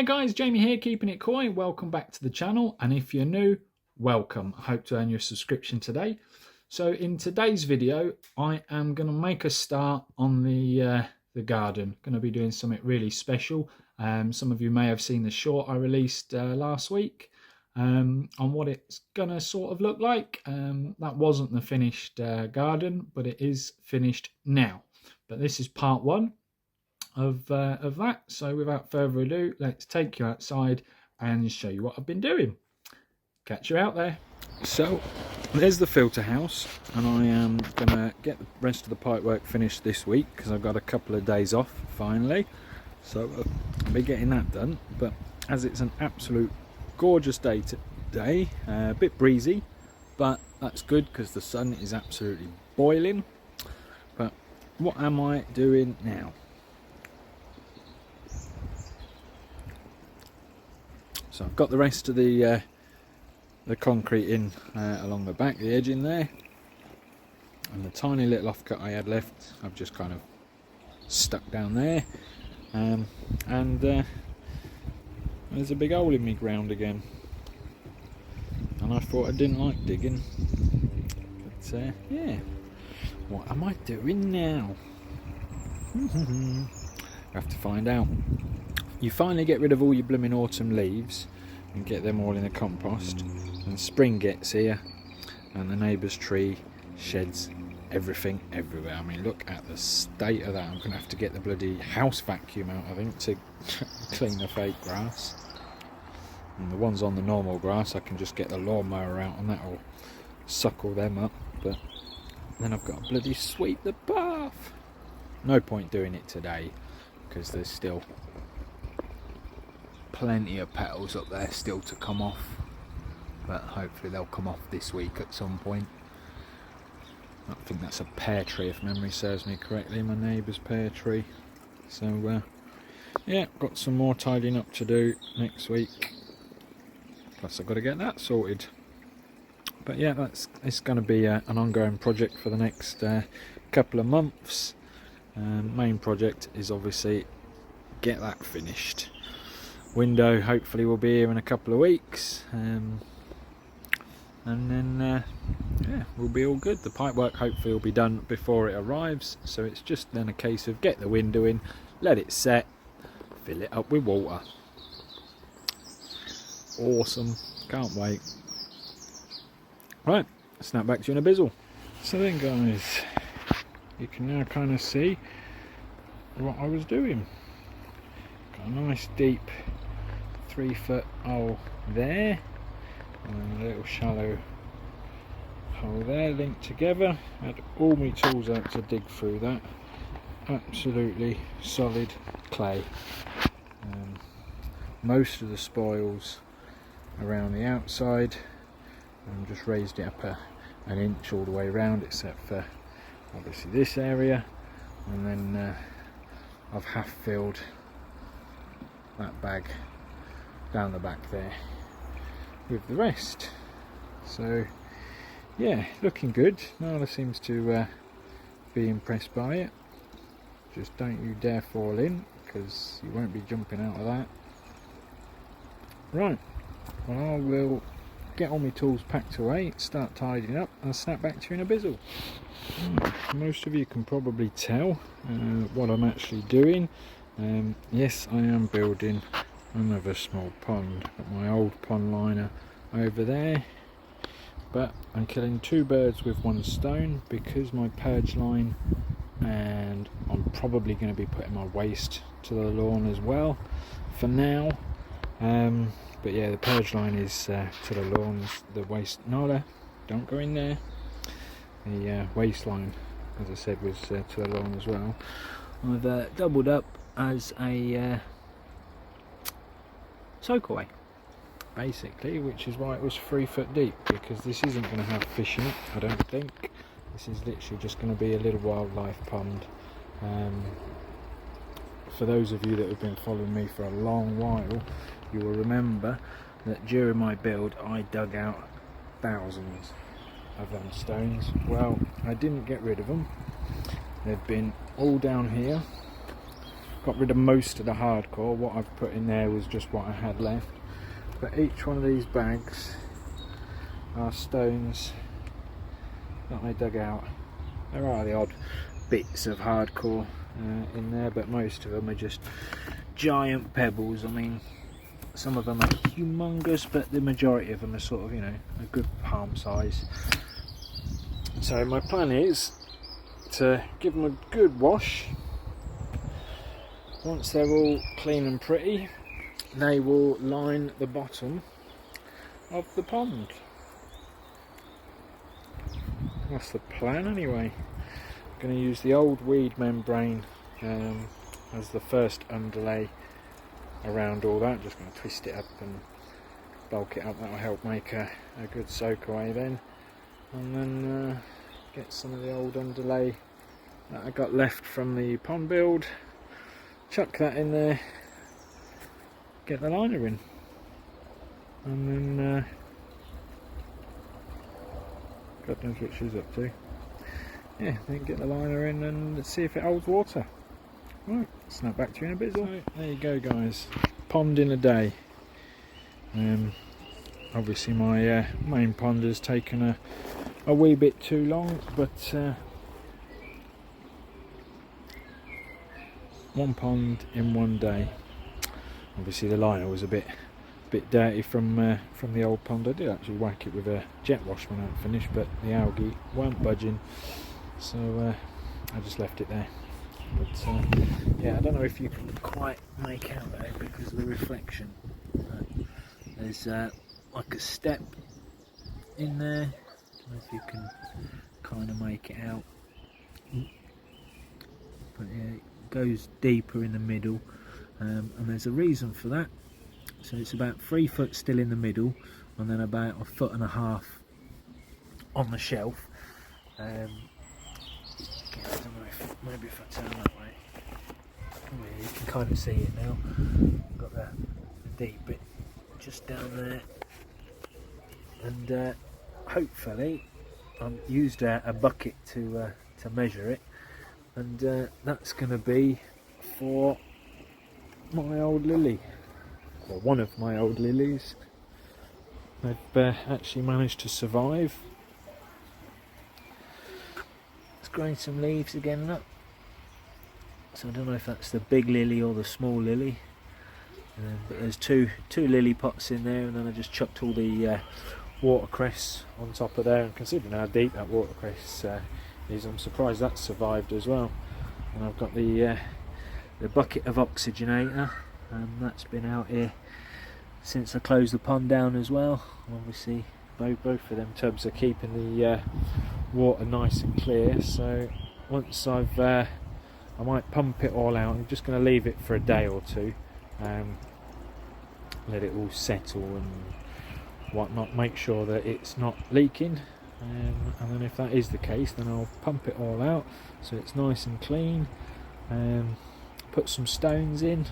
Hi guys, Jamie here, keeping it coy. Welcome back to the channel, and if you're new, welcome. I hope to earn your subscription today. So in today's video, I am going to make a start on the garden. Going to be doing something really special. Some of you may have seen the short I released last week on what it's going to sort of look like. That wasn't the finished garden, but it is finished now. But this is part one of that. So without further ado, let's take you outside and show you what I've been doing. Catch you out there. So there's the filter house, and I am gonna get the rest of the pipe work finished this week because I've got a couple of days off finally, so I'll be getting that done. But as it's an absolute gorgeous day today, a bit breezy, but that's good because the sun is absolutely boiling. But what am I doing now? So I've got the rest of the concrete in along the back, the edge in there, and the tiny little offcut I had left I've just kind of stuck down there, and there's a big hole in me ground again, and I thought I didn't like digging, but yeah, what am I doing now? I have to find out. You finally get rid of all your blooming autumn leaves and get them all in the compost, and spring gets here and the neighbour's tree sheds everything everywhere. I mean, look at the state of that. I'm going to have to get the bloody house vacuum out, I think, to clean the fake grass. And the ones on the normal grass, I can just get the lawnmower out and that'll suckle them up. But then I've got to bloody sweep the path. No point doing it today because there's still plenty of petals up there still to come off, but hopefully they'll come off this week at some point. I think that's a pear tree if memory serves me correctly, my neighbour's pear tree. So yeah, got some more tidying up to do next week, plus I've got to get that sorted. But yeah, it's going to be an ongoing project for the next couple of months. Main project is obviously get that finished. Window hopefully will be here in a couple of weeks, and then yeah, we'll be all good. The pipe work hopefully will be done before it arrives, so it's just then a case of get the window in, let it set, fill it up with water. Awesome, can't wait. Right, snap back to you in a bizzle. So then guys, you can now kind of see what I was doing. Got a nice deep 3-foot hole there, and a little shallow hole there linked together. Had all my tools out to dig through that. Absolutely solid clay. Most of the spoils around the outside, and just raised it up an inch all the way around, except for obviously this area, and then I've half filled that bag down the back there with the rest. So yeah, looking good. Nala seems to be impressed by it. Just don't you dare fall in, because you won't be jumping out of that. Right, well, I will get all my tools packed away, start tidying up, and I'll snap back to you in a bizzle. Most of you can probably tell what I'm actually doing. Yes, I am building another small pond. Got my old pond liner over there, but I'm killing two birds with one stone because my purge line, and I'm probably going to be putting my waste to the lawn as well for now. But yeah, the purge line is to the lawns, the waste, Nala, don't go in there. The waste line, as I said, was to the lawn as well. I've doubled up as a soakaway, basically, which is why it was 3 foot deep, because this isn't going to have fish in it, I don't think. This is literally just going to be a little wildlife pond. For those of you that have been following me for a long while, you will remember that during my build I dug out thousands of them stones. Well, I didn't get rid of them. They've been all down here got rid of most of the hardcore. What I've put in there was just what I had left. But each one of these bags are stones that I dug out. There are the odd bits of hardcore in there, but most of them are just giant pebbles. I mean, some of them are humongous, but the majority of them are sort of, you know, a good palm size. So my plan is to give them a good wash. Once they're all clean and pretty, they will line the bottom of the pond. That's the plan anyway. I'm going to use the old weed membrane as the first underlay around all that. Just going to twist it up and bulk it up. That will help make a good soak away then. And then get some of the old underlay that I got left from the pond build, chuck that in there, get the liner in, and then God knows what she's up to. Yeah, then get the liner in and see if it holds water. Right, snap back to you in a bit. So, there you go guys, pond in a day. Obviously my main pond has taken a wee bit too long, but one pond in one day. Obviously the liner was a bit dirty from the old pond. I did actually whack it with a jet wash when I finished, but the algae weren't budging, so I just left it there. But yeah, I don't know if you can quite make out there because of the reflection. There's like a step in there. I don't know if you can kind of make it out, but yeah, it goes deeper in the middle, and there's a reason for that. So it's about 3 foot still in the middle, and then about 1.5 foot on the shelf. Again, I don't know if maybe if I turn that way, yeah, you can kind of see it now. Got the deep bit just down there, and hopefully I've used a bucket to measure it, and that's going to be for my old lily, or one of my old lilies. They've actually managed to survive. It's growing some leaves again, look. So I don't know if that's the big lily or the small lily, but there's two lily pots in there, and then I just chucked all the watercress on top of there, and considering how deep that watercress is, I'm surprised that's survived as well. And I've got the bucket of oxygenator, and that's been out here since I closed the pond down as well. Obviously both of them tubs are keeping the water nice and clear, so once I might pump it all out. I'm just going to leave it for a day or two, let it all settle and whatnot, make sure that it's not leaking, and then if that is the case, then I'll pump it all out so it's nice and clean, put some stones in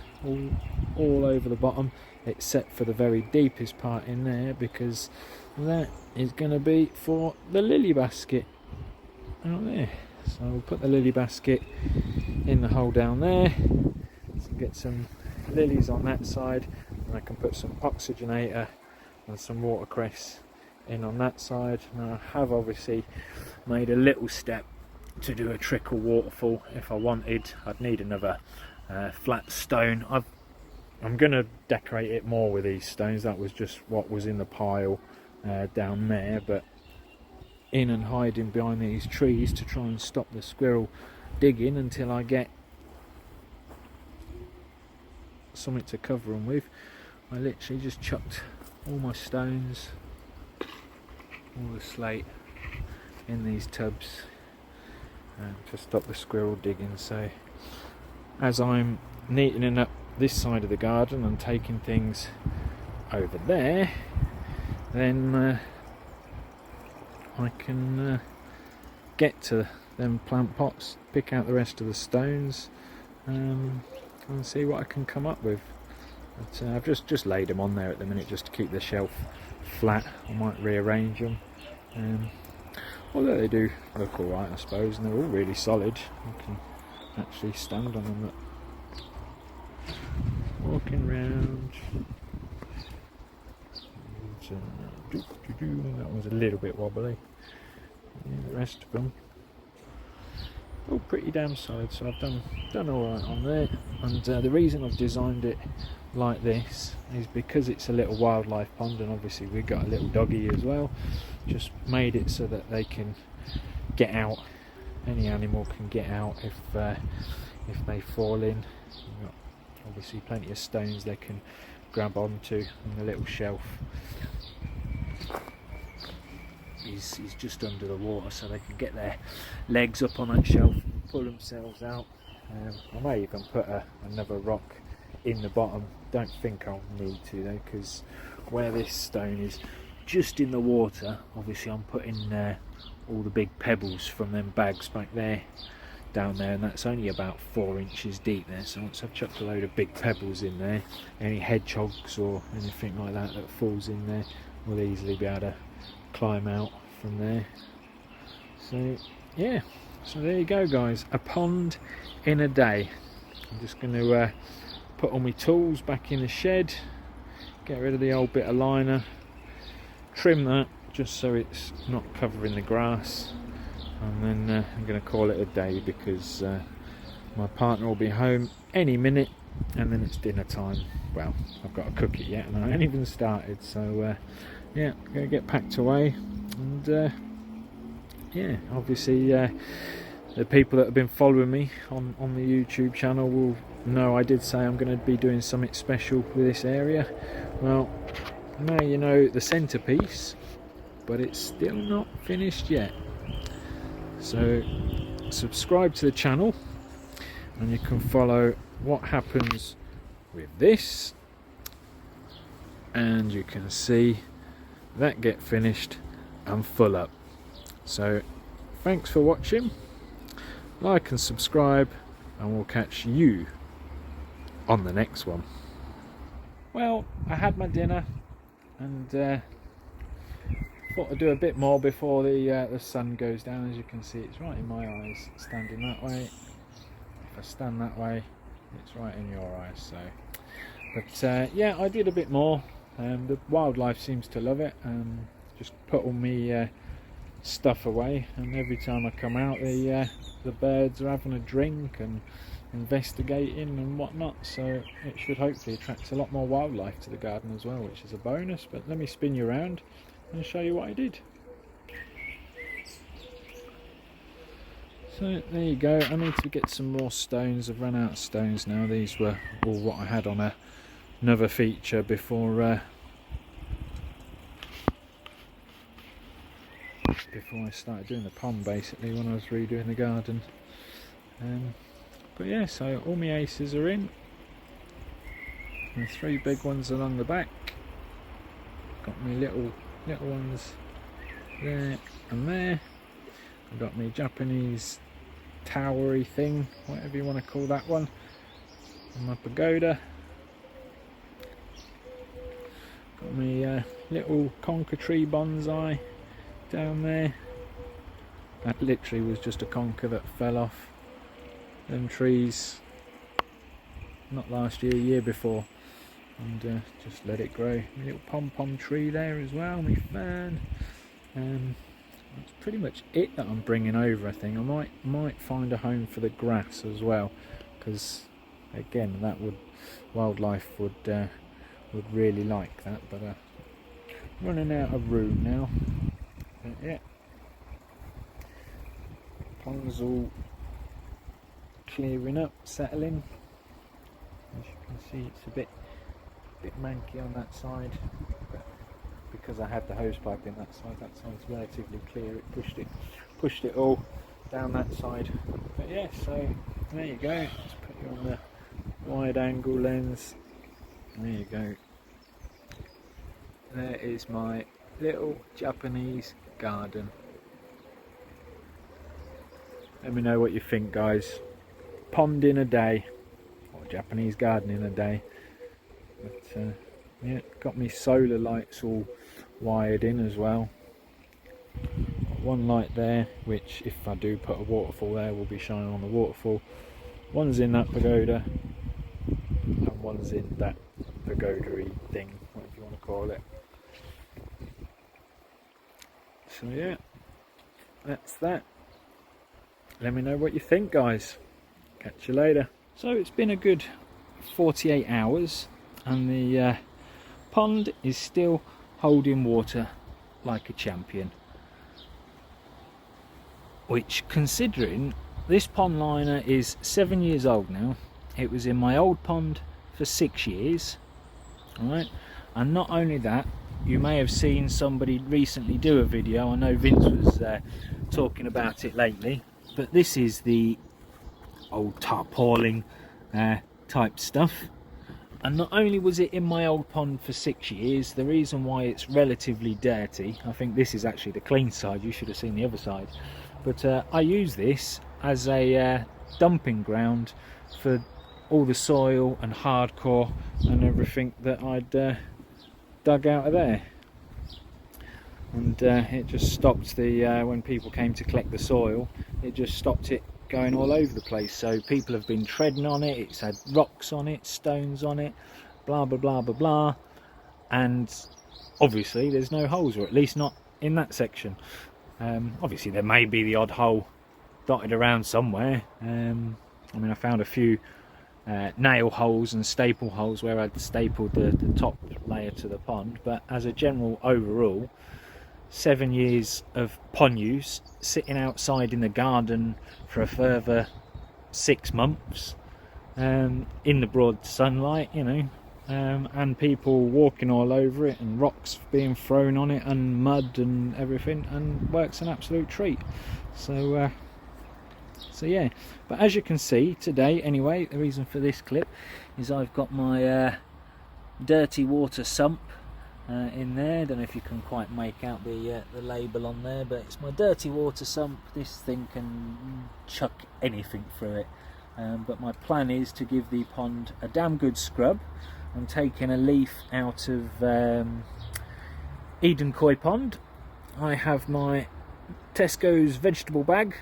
all over the bottom except for the very deepest part in there, because that is going to be for the lily basket out there. So we'll put the lily basket in the hole down there, so get some lilies on that side, and I can put some oxygenator and some watercress in on that side. Now I have obviously made a little step to do a trickle waterfall. If I wanted, I'd need another flat stone. I'm going to decorate it more with these stones. That was just what was in the pile down there, but in and hiding behind these trees to try and stop the squirrel digging until I get something to cover them with. I literally just chucked all my stones, all the slate in these tubs to stop the squirrel digging. So as I'm neatening up this side of the garden and taking things over there, then I can get to them plant pots, pick out the rest of the stones, and see what I can come up with. But I've just laid them on there at the minute just to keep the shelf flat. I might rearrange them, although they do look alright I suppose, and they're all really solid. You can actually stand on them. walking round. That was a little bit wobbly. The rest of them all pretty damn solid, so I've done all right on there. And the reason I've designed it like this is because it's a little wildlife pond, and obviously we've got a little doggy as well. Just made it so that they can get out. Any animal can get out if they fall in. We've got obviously plenty of stones they can grab onto, and the little shelf is just under the water, so they can get their legs up on that shelf and pull themselves out. I may even put another rock in the bottom. Don't think I'll need to though, because where this stone is just in the water, obviously I'm putting all the big pebbles from them bags back there down there, and that's only about 4 inches deep there. So once I've chucked a load of big pebbles in there, any hedgehogs or anything like that that falls in there will easily be able to climb out from there. So yeah, so there you go guys, a pond in a day. I'm just going to put all my tools back in the shed, get rid of the old bit of liner, trim that just so it's not covering the grass, and then I'm going to call it a day, because my partner will be home any minute, and then it's dinner time. Well, I've got to cook it yet and I haven't even started, so yeah, I'm going to get packed away. And yeah, obviously the people that have been following me on the YouTube channel will know I did say I'm going to be doing something special with this area. Well, now you know the centerpiece, but it's still not finished yet. So subscribe to the channel and you can follow what happens with this, and you can see that get finished and full up. So thanks for watching, like and subscribe, and we'll catch you on the next one. Well, I had my dinner and thought I'd do a bit more before the sun goes down. As you can see, it's right in my eyes standing that way. If I stand that way, it's right in your eyes. So, but yeah, I did a bit more. The wildlife seems to love it. Just put all my stuff away, and every time I come out, the birds are having a drink and investigating and whatnot. So it should hopefully attract a lot more wildlife to the garden as well, which is a bonus. But let me spin you around and show you what I did. So there you go. I need to get some more stones. I've run out of stones now. These were all what I had on another feature before I started doing the pond, basically, when I was redoing the garden. But yeah, so all my aces are in. And 3 big ones along the back. Got my little ones there and there. I've got my Japanese towery thing, whatever you want to call that one, and my pagoda. Got my little conker tree bonsai down there. That literally was just a conker that fell off them trees, not last year, year before, and just let it grow. My little pom-pom tree there as well, my fern. That's pretty much it that I'm bringing over. I think I might find a home for the grass as well, because again, that wildlife would really like that. But running out of room now. But yeah, pond's all clearing up, settling. As you can see, it's a bit manky on that side, but because I had the hose pipe in that side's relatively clear. It pushed it all down that side. But yeah, so there you go. Just put you on the wide angle lens. There you go. There is my little Japanese garden. Let me know what you think, guys. Pond in a day, or Japanese garden in a day. But yeah, got me solar lights all wired in as well. Got one light there, which if I do put a waterfall there, will be shining on the waterfall. One's in that pagoda, and and one's in that pagoda-y thing, whatever you want to call it. So yeah, that's that. Let me know what you think, guys. Catch you later. So it's been a good 48 hours and the pond is still holding water like a champion, which, considering this pond liner is 7 years old now, it was in my old pond for 6 years. Alright, and not only that, you may have seen somebody recently do a video, I know Vince was talking about it lately, but this is the old tarpaulin type stuff. And not only was it in my old pond for 6 years, the reason why it's relatively dirty, I think this is actually the clean side, you should have seen the other side, but I use this as a dumping ground for all the soil and hardcore and everything that I'd dug out of there. And it just stopped the when people came to collect the soil, it just stopped it going all over the place. So people have been treading on it, it's had rocks on it, stones on it, blah blah blah blah blah, and obviously there's no holes, or at least not in that section. Obviously there may be the odd hole dotted around somewhere. I mean, I found a few nail holes and staple holes where I'd stapled the top layer to the pond, but as a general overall, 7 years of pond use, sitting outside in the garden for a further 6 months, in the broad sunlight, you know, and people walking all over it and rocks being thrown on it and mud and everything, and works an absolute treat. So yeah, but as you can see today anyway, the reason for this clip is I've got my dirty water sump in there. I don't know if you can quite make out the label on there, but it's my dirty water sump. This thing can chuck anything through it, but my plan is to give the pond a damn good scrub. I'm taking a leaf out of Eden Koi Pond. I have my Tesco's vegetable bag.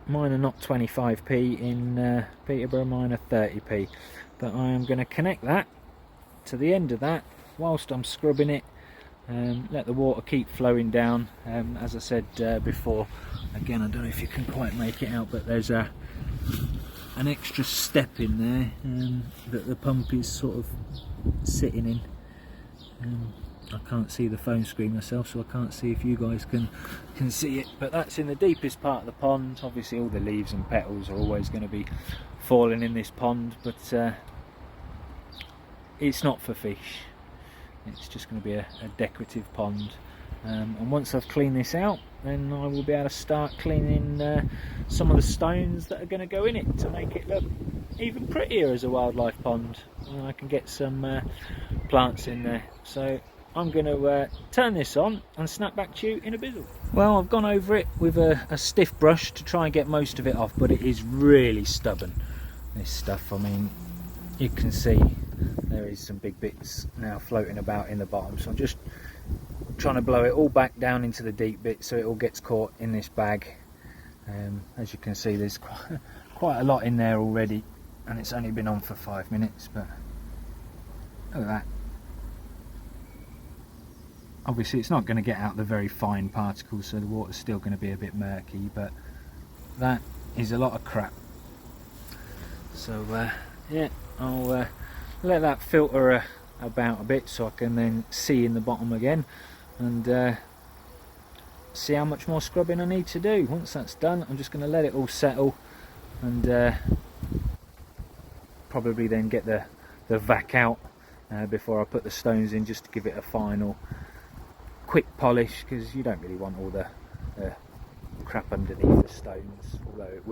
Mine are not 25p in Peterborough, mine are 30p, but I am going to connect that to the end of that whilst I'm scrubbing it. Let the water keep flowing down. As I said before, again, I don't know if you can quite make it out, but there's an extra step in there that the pump is sort of sitting in. I can't see the phone screen myself, so I can't see if you guys can see it, but that's in the deepest part of the pond. Obviously all the leaves and petals are always going to be falling in this pond, but it's not for fish. It's just going to be a decorative pond, and once I've cleaned this out, then I will be able to start cleaning some of the stones that are going to go in it to make it look even prettier as a wildlife pond, and I can get some plants in there. So I'm going to turn this on and snap back to you in a bizzle. Well, I've gone over it with a stiff brush to try and get most of it off, but it is really stubborn, this stuff. I mean, you can see there is some big bits now floating about in the bottom, so I'm just trying to blow it all back down into the deep bit so it all gets caught in this bag. As you can see, there's quite a lot in there already, and it's only been on for 5 minutes, but look at that. Obviously it's not going to get out the very fine particles, so the water's still going to be a bit murky, but that is a lot of crap. So yeah, I'll let that filter about a bit so I can then see in the bottom again, and see how much more scrubbing I need to do. Once that's done, I'm just going to let it all settle, and probably then get the vac out before I put the stones in, just to give it a final quick polish, because you don't really want all the crap underneath the stones, although it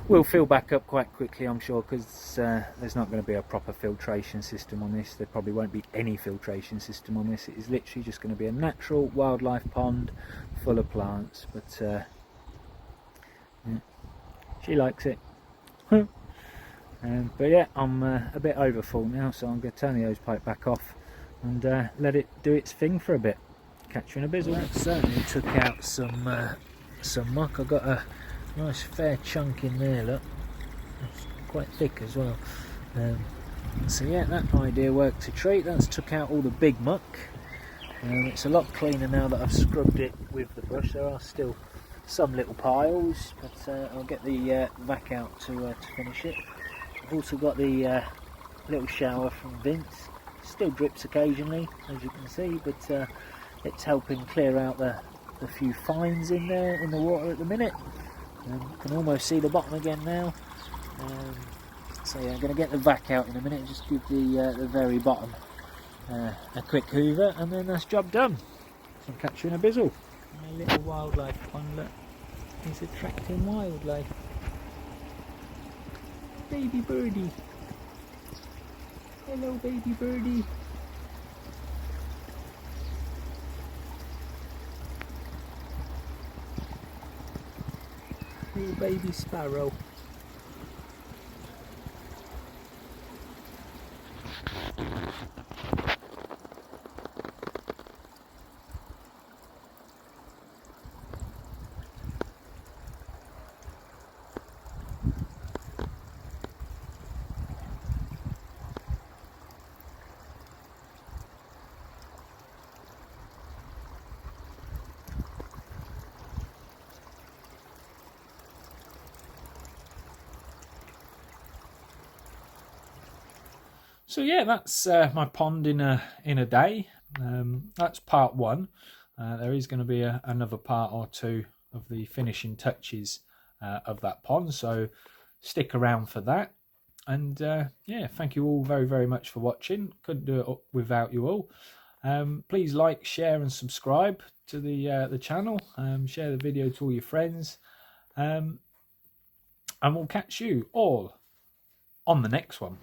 will fill back up quite quickly, I'm sure, because there's not going to be a proper filtration system on this. There probably won't be any filtration system on this. It is literally just going to be a natural wildlife pond full of plants, but yeah, she likes it. But yeah, I'm a bit over full now, so I'm going to turn the hose pipe back off and let it do its thing for a bit. Catch you in a bizzle. That certainly took out some muck. I got a nice fair chunk in there, look. It's quite thick as well. So yeah, that idea worked a treat. That's took out all the big muck. It's a lot cleaner now that I've scrubbed it with the brush. There are still some little piles, but I'll get the vac out to finish it. I've also got the little shower from Vince. Still drips occasionally, as you can see, but it's helping clear out the few fines in there in the water at the minute. You can almost see the bottom again now. So yeah, I'm going to get the vac out in a minute and just give the very bottom a quick hoover, and then that's job done. So I'll catch you in a bizzle. My little wildlife pond, look, is attracting wildlife. Baby birdie. Hello, baby birdie. Little baby sparrow. So yeah, that's my pond in a day. That's part one. There is going to be another part or two of the finishing touches of that pond, so stick around for that. And yeah, thank you all very, very much for watching. Couldn't do it without you all. Please like, share and subscribe to the channel. Share the video to all your friends. And we'll catch you all on the next one.